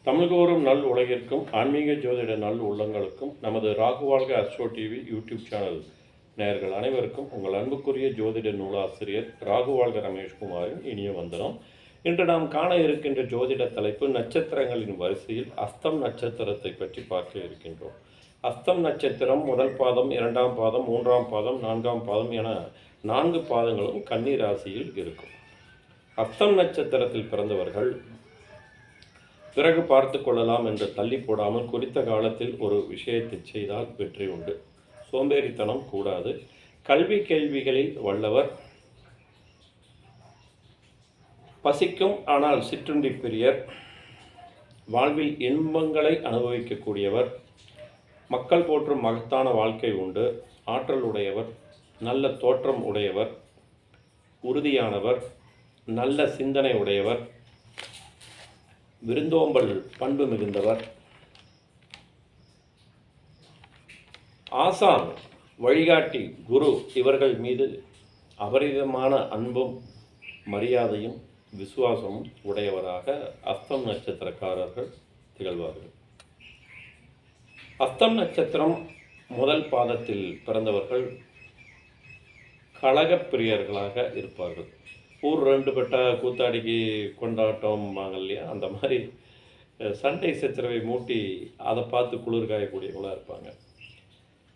தமிழ்தோறும் நல் உலகிற்கும் ஆன்மீக ஜோதிட நல் உள்ளங்களுக்கும் நமது ராகுவாழ்க அஸ்ட்ரோ டிவி யூடியூப் சேனல் நேயர்கள் அனைவருக்கும் உங்கள் அன்புக்குரிய ஜோதிட நூலாசிரியர் ராகுவாழ்க ரமேஷ்குமாரின் இனிய வந்தனம். இன்று நாம் காண இருக்கின்ற ஜோதிட தலைப்பு நட்சத்திரங்களின் வரிசையில் அஸ்தம் நட்சத்திரத்தை பற்றி பார்க்க இருக்கின்றோம். அஸ்தம் நட்சத்திரம் முதல் பாதம், இரண்டாம் பாதம், மூன்றாம் பாதம், நான்காம் பாதம் என 4 பாதங்களும் கன்னி ராசியில் இருக்கும். அஸ்தம் நட்சத்திரத்தில் பிறந்தவர்கள் பிறகு பார்த்து கொள்ளலாம் என்று தள்ளி போடாமல் குறித்த காலத்தில் ஒரு விஷயத்தை செய்தால் வெற்றி உண்டு. சோம்பேறித்தனம் கூடாது. கல்வி கேள்விகளில் வல்லவர். பசிக்கும் ஆனால் சிற்றுண்டி பிரியர். வாழ்வில் இன்பங்களை அனுபவிக்கக்கூடியவர். மக்கள் போற்றும் மகத்தான வாழ்க்கை உண்டு. ஆற்றல் உடையவர். நல்ல தோற்றம் உடையவர். உறுதியானவர். நல்ல சிந்தனை உடையவர். விருந்தோம்பல் பண்பு மிகுந்தவர். ஆசான், வழிகாட்டி, குரு இவர்கள் மீது அபரிதமான அன்பும் மரியாதையும் விசுவாசமும் உடையவராக அஸ்தம் நட்சத்திரக்காரர்கள் திகழ்வார்கள். அஸ்தம் நட்சத்திரம் முதல் பாதத்தில் பிறந்தவர்கள் கழகப்பிரியர்களாக இருப்பார்கள். ஊர் 2 பெட்டா கூத்தாடிக்கு கொண்டாட்டம் இல்லையா, அந்த மாதிரி சண்டை சச்சரவை மூட்டி அதை பார்த்து குளிர் காயக்கூடியவங்களாக இருப்பாங்க.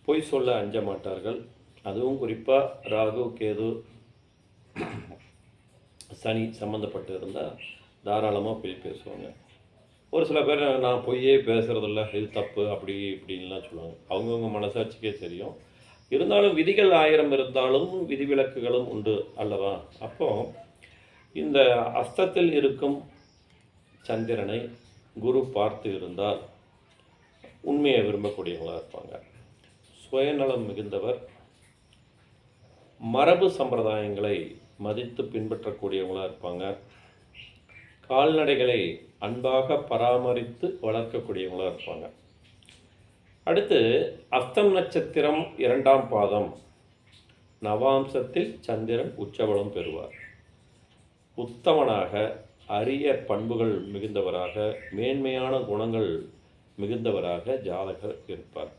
பொய் சொல்ல அஞ்ச மாட்டார்கள். அதுவும் குறிப்பாக ராகு, கேது, சனி சம்மந்தப்பட்டு இருந்தால் தாராளமாக பொய் பேசுவாங்க. ஒரு சில பேர் நான் பொய்யே பேசுகிறதில்ல, இது தப்பு, அப்படி இப்படின்லாம் சொல்லுவாங்க. அவங்கவுங்க மனசாட்சிக்கே தெரியும். இருந்தாலும் விதிகள் 1000 இருந்தாலும் விதிவிலக்குகளும் உண்டு அல்லவா? அப்போ இந்த அஸ்தத்தில் இருக்கும் சந்திரனை குரு பார்த்து இருந்தால் உண்மையை விரும்பக்கூடியவங்களாக இருப்பாங்க. சுயநலம் மிகுந்தவர். மரபு சம்பிரதாயங்களை மதித்து பின்பற்றக்கூடியவங்களாக இருப்பாங்க. கால்நடைகளை அன்பாக பராமரித்து வளர்க்கக்கூடியவங்களாக இருப்பாங்க. அடுத்து அஸ்தம் நட்சத்திரம் 2ஆம் பாதம் நவாம்சத்தில் சந்திரன் உச்சபலம் பெறுவார். உத்தமனாக, அரிய பண்புகள் மிகுந்தவராக, மேன்மையான குணங்கள் மிகுந்தவராக ஜாதகர் இருப்பார்.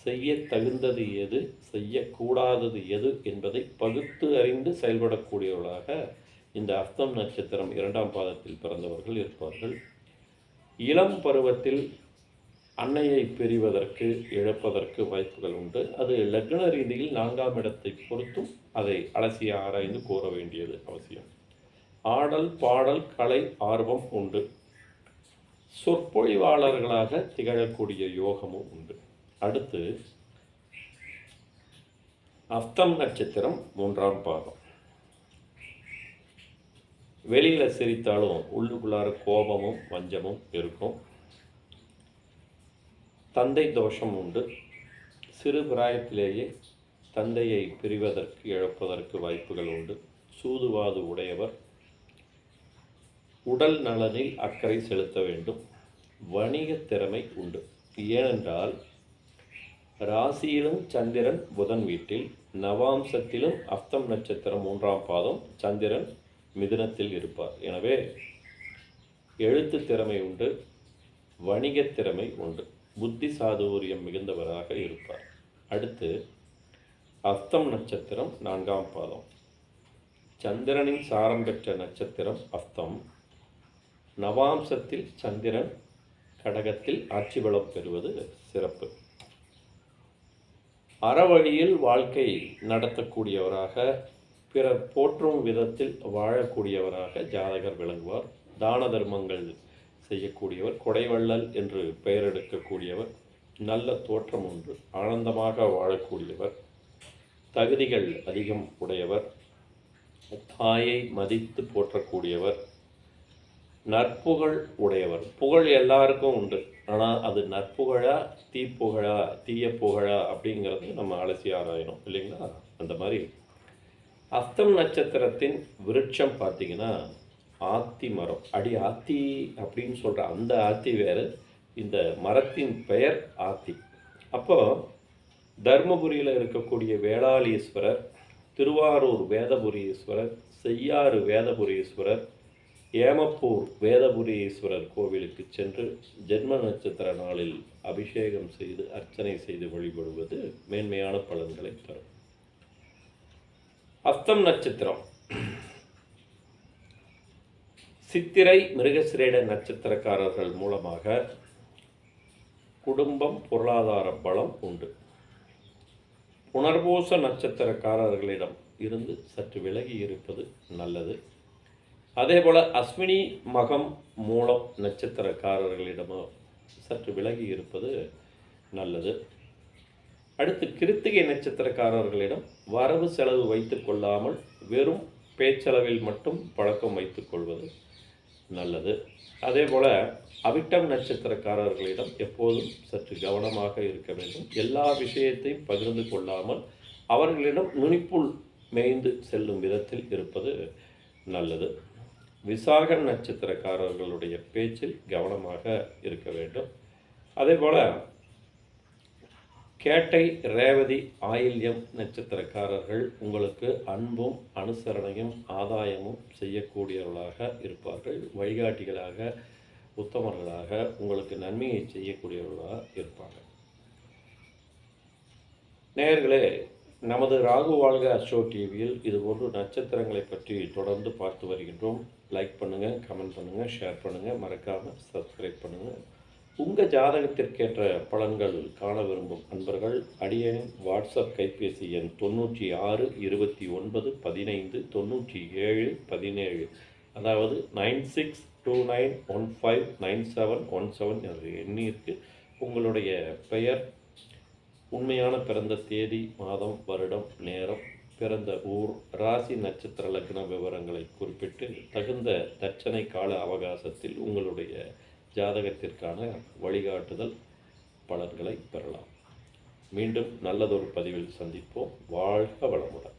செய்ய தகுந்தது எது, செய்யக்கூடாதது எது என்பதை பகுத்து அறிந்து செயல்படக்கூடியவர்களாக இந்த அஸ்தம் நட்சத்திரம் 2ஆம் பாதத்தில் பிறந்தவர்கள் இருப்பார்கள். இளம் பருவத்தில் அன்னையை பெறுவதற்கு இழப்பதற்கு வாய்ப்புகள் உண்டு. அது லக்ன ரீதியில் 4ஆம் இடத்தை பொறுத்தும் அதை அலசி ஆராய்ந்து கூற வேண்டியது அவசியம். ஆடல், பாடல், கலை ஆர்வம் உண்டு. சொற்பொழிவாளர்களாக திகழக்கூடிய யோகமும் உண்டு. அடுத்து அஸ்தம் நட்சத்திரம் 3ஆம் பாதம். வெளியில் சிரித்தாலும் உள்ளுக்குள்ளார கோபமும் வஞ்சமும் இருக்கும். தந்தை தோஷம் உண்டு. சிறு பிராயத்திலேயே தந்தையை பிரிவதற்கு இழப்பதற்கு வாய்ப்புகள் உண்டு. சூதுவாது உடையவர். உடல் நலனில் அக்கறை செலுத்த வேண்டும். வணிக திறமை உண்டு. ஏனென்றால் ராசியிலும் சந்திரன் புதன் வீட்டில், நவாம்சத்திலும் அஸ்தம் நட்சத்திரம் 3ஆம் பாதம் சந்திரன் மிதுனத்தில் இருப்பார். எனவே எழுத்து திறமை உண்டு. வணிக திறமை உண்டு. புத்தி சாதுரியம் மிகுந்தவராக இருப்பார். அடுத்து அஸ்தம் நட்சத்திரம் 4ஆம் பாதம். சந்திரனின் சாரம் பெற்ற நட்சத்திரம் அஸ்தம். நவாம்சத்தில் சந்திரன் கடகத்தில் ஆட்சி பலம் பெறுவது சிறப்பு. அறவழியில் வாழ்க்கை நடத்தக்கூடியவராக, பிறர் போற்றும் விதத்தில் வாழக்கூடியவராக ஜாதகர் விளங்குவார். தான தர்மங்கள் செய்யக்கூடியவர். கொடைவள்ளல் என்று பெயர் எடுக்கக்கூடியவர். நல்ல தோற்றம் உண்டு. ஆனந்தமாக வாழக்கூடியவர். தகுதிகள் அதிகம் உடையவர். தாயை மதித்து போற்றக்கூடியவர். நற்புகழ் உடையவர். புகழ் எல்லாருக்கும் உண்டு. ஆனால் அது நற்புகழா, தீப்புகழா, தீய புகழா அப்படிங்கிறது நம்ம அலசி ஆராயணும் இல்லைங்களா? அந்த மாதிரி அஸ்தம் நட்சத்திரத்தின் விருட்சம் பார்த்திங்கன்னா ஆத்தி மரம். அடி ஆத்தி அப்படின்னு சொல்கிற அந்த ஆத்தி வேறு. இந்த மரத்தின் பெயர் ஆத்தி. அப்போது தர்மபுரியில் இருக்கக்கூடிய வேளாளீஸ்வரர், திருவாரூர் வேதபுரீஸ்வரர், செய்யாறு வேதபுரீஸ்வரர், ஏமப்பூர் வேதபுரீஸ்வரர் கோவிலுக்கு சென்று ஜென்ம நட்சத்திர நாளில் அபிஷேகம் செய்து அர்ச்சனை செய்து வழிபடுவது மேன்மையான பலன்களை தரும். அஸ்தம் நட்சத்திரம் சித்திரை மிருகசிரேட நட்சத்திரக்காரர்கள் மூலமாக குடும்பம் பொருளாதார பலம் உண்டு. புனர்பூச நட்சத்திரக்காரர்களிடம் இருந்து சற்று விலகி இருப்பது நல்லது. அதேபோல் அஸ்வினி மகம் மூலம் நட்சத்திரக்காரர்களிடமோ சற்று விலகி இருப்பது நல்லது. அடுத்து கிருத்திகை நட்சத்திரக்காரர்களிடம் வரவு செலவு வைத்து கொள்ளாமல் வெறும் பேச்சளவில் மட்டும் பழக்கம் வைத்துக் கொள்வது நல்லது. அதேபோல் அவிட்டம் நட்சத்திரக்காரர்களிடம் எப்போதும் சற்று கவனமாக இருக்க வேண்டும். எல்லா விஷயத்தையும் பகிர்ந்து கொள்ளாமல் அவர்களிடம் நுனிப்புள் மேய்ந்து செல்லும் விதத்தில் இருப்பது நல்லது. விசாக நட்சத்திரக்காரர்களுடைய பேச்சில் கவனமாக இருக்க வேண்டும். அதேபோல் கேட்டை ரேவதி ஆயில்யம் நட்சத்திரக்காரர்கள் உங்களுக்கு அன்பும் அனுசரணையும் ஆதாயமும் செய்யக்கூடியவர்களாக இருப்பார்கள். வழிகாட்டிகளாக உத்தமர்களாக உங்களுக்கு நன்மையை செய்யக்கூடியவர்களாக இருப்பாங்க. நேயர்களே, நமது ராகு வாழ்க அஸ்ட்ரோ டிவியில் இதுபோன்று நட்சத்திரங்களை பற்றி தொடர்ந்து பார்த்து வருகின்றோம். லைக் பண்ணுங்கள், கமெண்ட் பண்ணுங்கள், ஷேர் பண்ணுங்கள், மறக்காமல் சப்ஸ்கிரைப் பண்ணுங்கள். உங்கள் ஜாதகத்திற்கேற்ற பலன்கள் காண விரும்பும் அன்பர்கள் அடியேனின் வாட்ஸ்அப் கைபேசி எண் 96 29 15 97 17, அதாவது 9629159717 என்ற எண்ணிற்கு உங்களுடைய பெயர், உண்மையான பிறந்த தேதி, மாதம், வருடம், நேரம், பிறந்த ஊர், ராசி, நட்சத்திர லக்ன விவரங்களை குறிப்பிட்டு தகுந்த தட்சணை கால அவகாசத்தில் உங்களுடைய ஜாதகத்திற்கான வழிகாட்டுதல் பலன்களை பெறலாம். மீண்டும் நல்லதொரு பதிவில் சந்திப்போம். வாழ்க வளமுடன்.